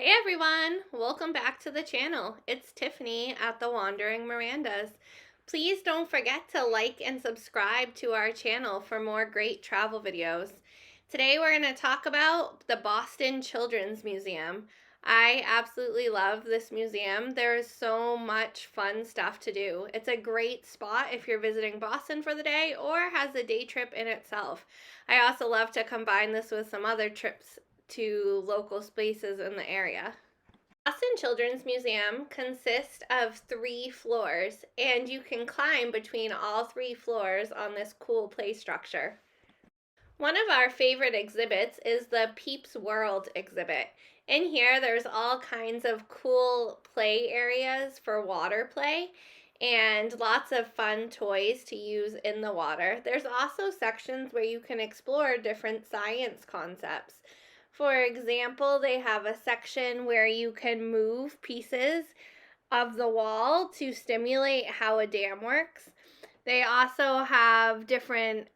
Hey everyone, welcome back to the channel. It's Tiffany at the Wandering Mirandas. Please don't forget to like and subscribe to our channel for more great travel videos. Today we're going to talk about the Boston Children's Museum. I absolutely love this museum. There is so much fun stuff to do. It's a great spot if you're visiting Boston for the day or has a day trip in itself. I also love to combine this with some other trips to local spaces in the area. Boston Children's Museum consists of 3 floors, and you can climb between all 3 floors on this cool play structure. One of our favorite exhibits is the Peeps World exhibit. In here, there's all kinds of cool play areas for water play and lots of fun toys to use in the water. There's also sections where you can explore different science concepts. For example, they have a section where you can move pieces of the wall to stimulate how a dam works. They also have different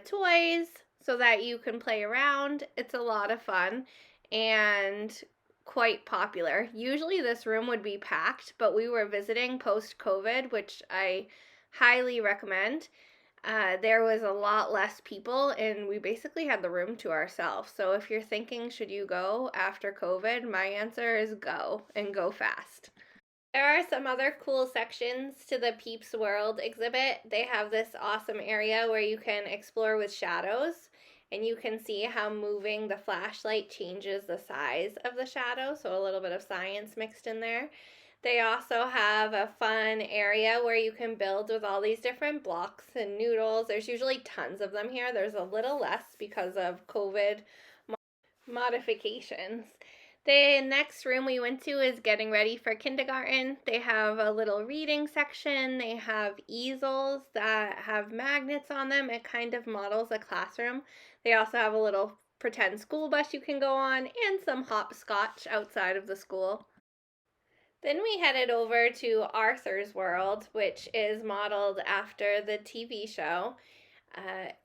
toys so that you can play around. It's a lot of fun and quite popular. Usually this room would be packed, but we were visiting post-COVID, which I highly recommend. There was a lot less people and we basically had the room to ourselves. So if you're thinking, should you go after COVID? My answer is go, and go fast. There are some other cool sections to the Peeps World exhibit. They have this awesome area where you can explore with shadows and you can see how moving the flashlight changes the size of the shadow, so a little bit of science mixed in there. They also have a fun area where you can build with all these different blocks and noodles. There's usually tons of them here. There's a little less because of COVID modifications. The next room we went to is getting ready for kindergarten. They have a little reading section. They have easels that have magnets on them. It kind of models a classroom. They also have a little pretend school bus you can go on and some hopscotch outside of the school. Then we headed over to Arthur's World, which is modeled after the TV show.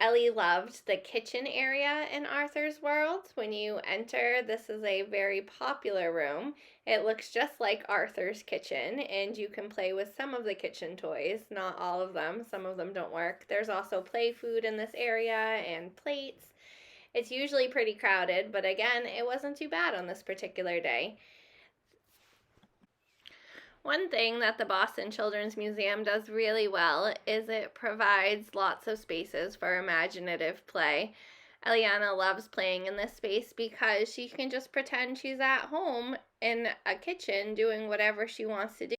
Ellie loved the kitchen area in Arthur's World. When you enter, this is a very popular room. It looks just like Arthur's kitchen, and you can play with some of the kitchen toys. Not all of them. Some of them don't work. There's also play food in this area and plates. It's usually pretty crowded, but again, it wasn't too bad on this particular day. One thing that the Boston Children's Museum does really well is it provides lots of spaces for imaginative play. Eliana loves playing in this space because she can just pretend she's at home in a kitchen doing whatever she wants to do.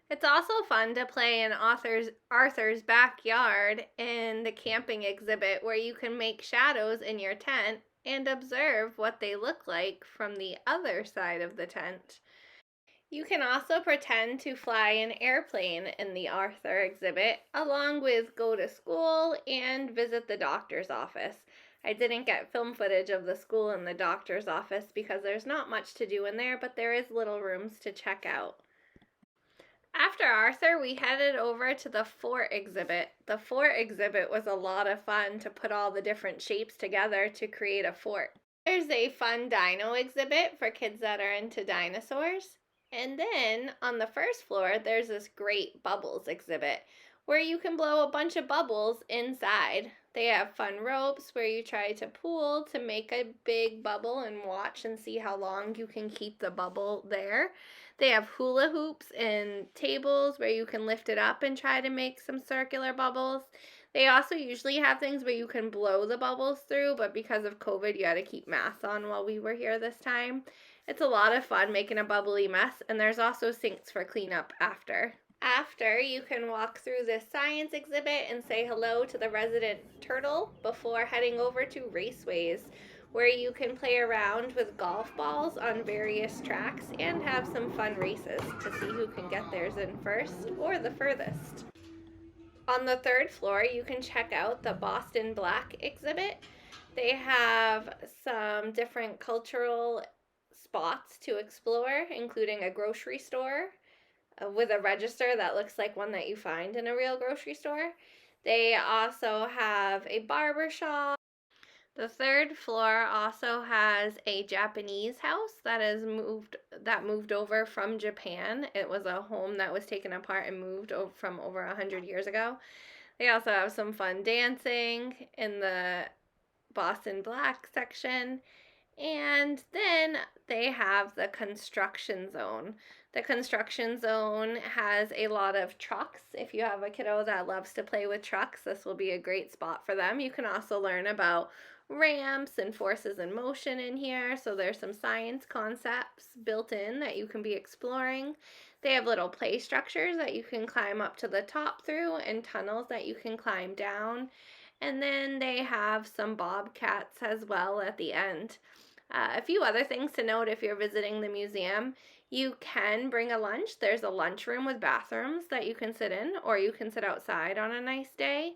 It's also fun to play in Arthur's backyard in the camping exhibit where you can make shadows in your tent and observe what they look like from the other side of the tent. You can also pretend to fly an airplane in the Arthur exhibit, along with go to school and visit the doctor's office. I didn't get film footage of the school and the doctor's office because there's not much to do in there, but there is little rooms to check out. After Arthur, we headed over to the fort exhibit. The fort exhibit was a lot of fun to put all the different shapes together to create a fort. There's a fun dino exhibit for kids that are into dinosaurs. And then on the first floor, there's this great bubbles exhibit where you can blow a bunch of bubbles inside. They have fun ropes where you try to pull to make a big bubble and watch and see how long you can keep the bubble there. They have hula hoops and tables where you can lift it up and try to make some circular bubbles. They also usually have things where you can blow the bubbles through, but because of COVID, you had to keep masks on while we were here this time. It's a lot of fun making a bubbly mess, and there's also sinks for cleanup after. After, you can walk through this science exhibit and say hello to the resident turtle before heading over to Raceways, where you can play around with golf balls on various tracks and have some fun races to see who can get theirs in first or the furthest. On the third floor, you can check out the Boston Black exhibit. They have some different cultural spots to explore, including a grocery store with a register that looks like one that you find in a real grocery store. They also have a barber shop. The third floor also has a Japanese house that moved over from Japan. It was a home that was taken apart and moved from over 100 years ago. They also have some fun dancing in the Boston Black section. And then they have the construction zone. The construction zone has a lot of trucks. If you have a kiddo that loves to play with trucks, this will be a great spot for them. You can also learn about ramps and forces in motion in here. So there's some science concepts built in that you can be exploring. They have little play structures that you can climb up to the top through and tunnels that you can climb down. And then they have some bobcats as well at the end. A few other things to note if you're visiting the museum. You can bring a lunch. There's a lunchroom with bathrooms that you can sit in, or you can sit outside on a nice day.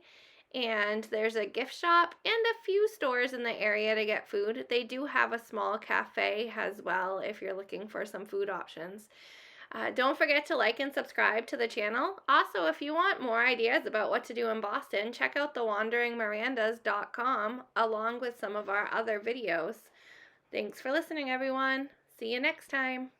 And there's a gift shop and a few stores in the area to get food. They do have a small cafe as well if you're looking for some food options. Don't forget to like and subscribe to the channel. Also, if you want more ideas about what to do in Boston, check out the wanderingmirandas.com along with some of our other videos. Thanks for listening, everyone. See you next time.